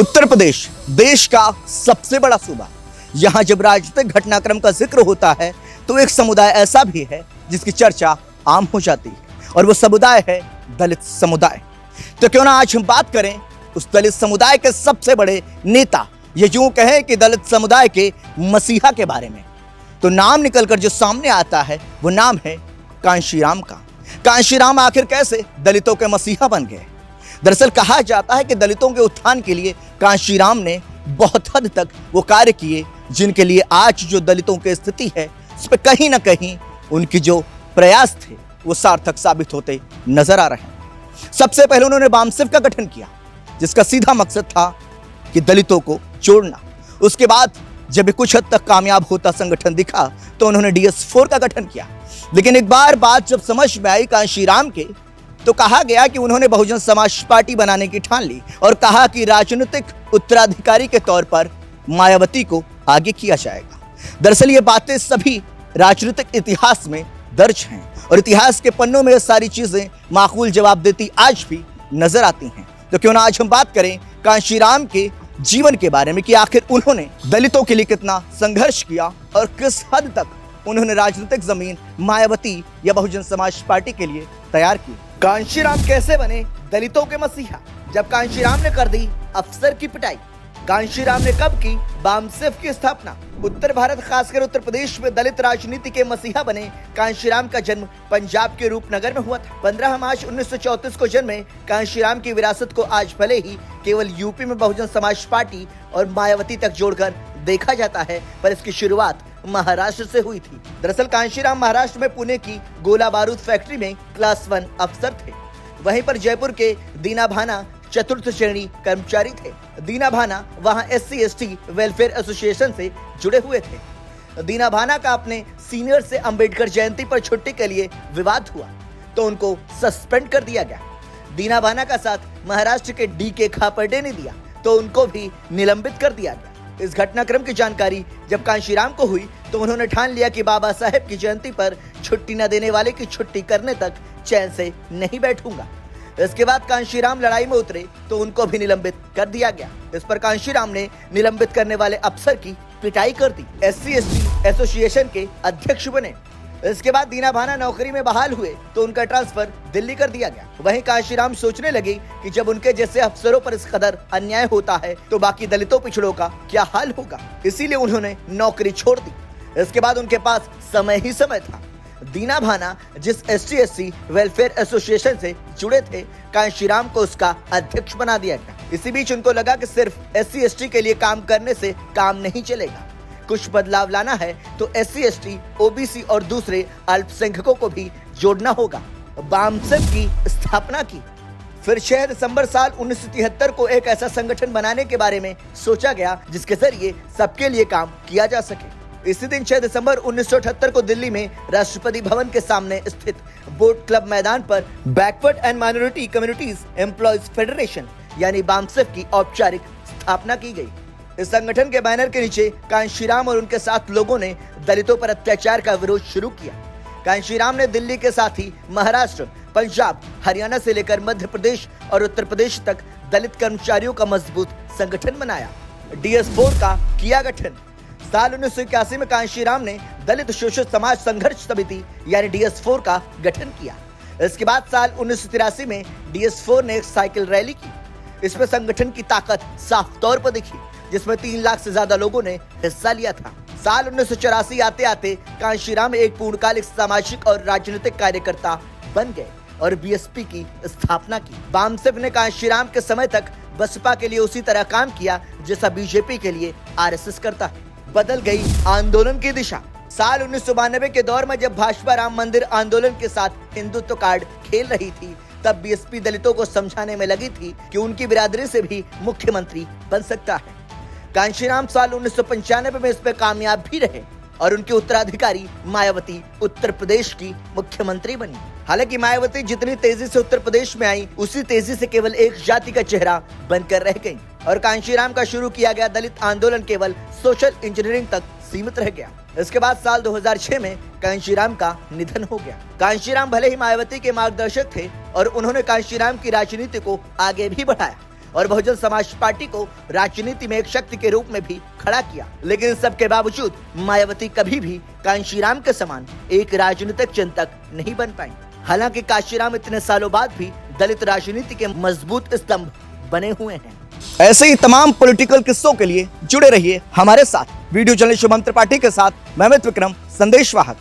उत्तर प्रदेश देश का सबसे बड़ा सूबा। यहाँ जब राजनीतिक घटनाक्रम का जिक्र होता है तो एक समुदाय ऐसा भी है जिसकी चर्चा आम हो जाती है और वो समुदाय है दलित समुदाय। तो क्यों ना आज हम बात करें उस दलित समुदाय के सबसे बड़े नेता, ये यूं कहें कि दलित समुदाय के मसीहा के बारे में। तो नाम निकलकर जो सामने आता है वो नाम है कांशीराम का। कांशीराम आखिर कैसे दलितों के मसीहा बन गए? दरअसल कहा जाता है कि दलितों के उत्थान के लिए कांशीराम ने बहुत हद तक वो कार्य किए जिनके लिए आज जो दलितों की स्थिति है उस पर कहीं ना कहीं उनकी जो प्रयास थे वो सार्थक साबित होते नजर आ रहे हैं। सबसे पहले उन्होंने बामसेफ का गठन किया जिसका सीधा मकसद था कि दलितों को जोड़ना। उसके बाद जब कुछ हद तक कामयाब होता संगठन दिखा तो उन्होंने DS4 का गठन किया। लेकिन एक बार बात जब समझ में आई कांशीराम के तो कहा गया कि उन्होंने बहुजन समाज पार्टी बनाने की ठान ली और कहा कि राजनीतिक उत्तराधिकारी के तौर पर मायावती को आगे किया जाएगा। दरअसल ये बातें सभी राजनीतिक इतिहास में दर्ज हैं और इतिहास के पन्नों में ये सारी चीजें माकूल जवाब देती आज भी नजर आती हैं। तो क्यों ना आज हम बात करें कांशीराम के जीवन के बारे में कि आखिर उन्होंने दलितों के लिए कितना संघर्ष किया और किस हद तक उन्होंने राजनीतिक जमीन मायावती या बहुजन समाज पार्टी के लिए तैयार की। कांशीराम कैसे बने दलितों के मसीहा? जब कांशीराम ने कर दी अफसर की पिटाई। कांशीराम ने कब की बामसेफ की स्थापना? उत्तर भारत खासकर उत्तर प्रदेश में दलित राजनीति के मसीहा बने कांशीराम का जन्म पंजाब के रूपनगर में हुआ था। 15 मार्च 1934 को जन्मे कांशीराम की विरासत को आज भले ही केवल यूपी में बहुजन समाज पार्टी और मायावती तक जोड़कर देखा जाता है, पर इसकी शुरुआत महाराष्ट्र से हुई थी। दरअसल कांशीराम महाराष्ट्र में पुणे की गोला बारूद फैक्ट्री में क्लास 1 अफसर थे। वहीं पर जयपुर के दीना भाना चतुर्थ श्रेणी कर्मचारी थे। दीना भाना वहां SC/ST वेलफेयर एसोसिएशन से जुड़े हुए थे। दीना भाना का अपने सीनियर से अंबेडकर जयंती पर छुट्टी के लिए विवाद हुआ तो उनको सस्पेंड कर दिया गया। दीना भाना का साथ महाराष्ट्र के DK खापर्डे ने दिया तो उनको भी निलंबित कर दिया गया। इस घटनाक्रम की जानकारी जब कांशीराम को हुई तो उन्होंने ठान लिया कि बाबा साहेब की जयंती पर छुट्टी न देने वाले की छुट्टी करने तक चैन से नहीं बैठूंगा। इसके बाद कांशीराम लड़ाई में उतरे तो उनको भी निलंबित कर दिया गया। इस पर कांशीराम ने निलंबित करने वाले अफसर की पिटाई कर दी। SC/ST एसोसिएशन के अध्यक्ष बने। इसके बाद दीना भाना नौकरी में बहाल हुए तो उनका ट्रांसफर दिल्ली कर दिया गया। वहीं कांशीराम सोचने लगे कि जब उनके जैसे अफसरों पर इस कदर अन्याय होता है तो बाकी दलितों पिछड़ों का क्या हाल होगा, इसीलिए उन्होंने नौकरी छोड़ दी। इसके बाद उनके पास समय ही समय था। दीना भाना जिस ST/SC वेलफेयर एसोसिएशन से जुड़े थे, कांशीराम को उसका अध्यक्ष बना दिया गया। इसी बीच उनको लगा कि सिर्फ SC/ST के लिए काम करने से काम नहीं चलेगा, कुछ बदलाव लाना है तो SC/ST, OBC और दूसरे अल्पसंख्यकों को भी जोड़ना होगा। बामसेफ की स्थापना की। फिर 6 दिसंबर साल 1973 को एक ऐसा संगठन बनाने के बारे में सोचा गया जिसके जरिए सबके लिए काम किया जा सके। इसी दिन 6 दिसंबर 1978 को दिल्ली में राष्ट्रपति भवन के सामने स्थित बोट क्लब मैदान पर backward and minority communities employees federation यानी बामसेफ की औपचारिक स्थापना की गई। इस संगठन के बैनर के नीचे कांशीराम और उनके साथ लोगों ने दलितों पर अत्याचार का विरोध शुरू किया। कांशीराम ने दिल्ली के साथ ही महाराष्ट्र, पंजाब, हरियाणा से लेकर मध्य प्रदेश और उत्तर प्रदेश तक दलित कर्मचारियों का मजबूत संगठन बनाया। DS4 का किया गठन। साल 1981 में कांशीराम ने दलित शोषित समाज संघर्ष समिति यानी DS4 का गठन किया। इसके बाद साल 1983 में DS4 ने एक साइकिल रैली की। इसमें संगठन की ताकत साफ तौर पर दिखी जिसमें 3 लाख से ज्यादा लोगों ने हिस्सा लिया था। साल 1984 आते आते कांशीराम एक पूर्णकालिक सामाजिक और राजनीतिक कार्यकर्ता बन गए और BSP की स्थापना की। बामसेफ ने कांशीराम के समय तक बसपा के लिए उसी तरह काम किया जैसा BJP के लिए RSS करता है। बदल गई आंदोलन की दिशा। साल 1992 के दौर में जब भाजपा राम मंदिर आंदोलन के साथ हिंदुत्व कार्ड खेल रही थी तब BSP दलितों को समझाने में लगी थी कि उनकी बिरादरी से भी मुख्यमंत्री बन सकता है। कांशीराम साल 1995 में इस पर कामयाब भी रहे और उनके उत्तराधिकारी मायावती उत्तर प्रदेश की मुख्यमंत्री बनी। हालांकि मायावती जितनी तेजी से उत्तर प्रदेश में आई उसी तेजी से केवल एक जाति का चेहरा बनकर रह गई और कांशीराम का शुरू किया गया दलित आंदोलन केवल सोशल इंजीनियरिंग तक सीमित रह गया। इसके बाद साल 2006 में कांशीराम का निधन हो गया। कांशीराम भले ही मायावती के मार्गदर्शक थे और उन्होंने कांशीराम की राजनीति को आगे भी बढ़ाया, और बहुजन समाज पार्टी को राजनीति में एक शक्ति के रूप में भी खड़ा किया। लेकिन सबके बावजूद मायावती कभी भी कांशीराम के समान एक राजनीतिक चिंतक नहीं बन पाई। हालांकि कांशीराम इतने सालों बाद भी दलित राजनीति के मजबूत स्तंभ बने हुए हैं। ऐसे ही तमाम पॉलिटिकल किस्सों के लिए जुड़े रहिए हमारे साथ। वीडियो जर्नलिस्ट शुभम त्रिपाठी के साथ मैं अमित विक्रम, संदेश वाहक।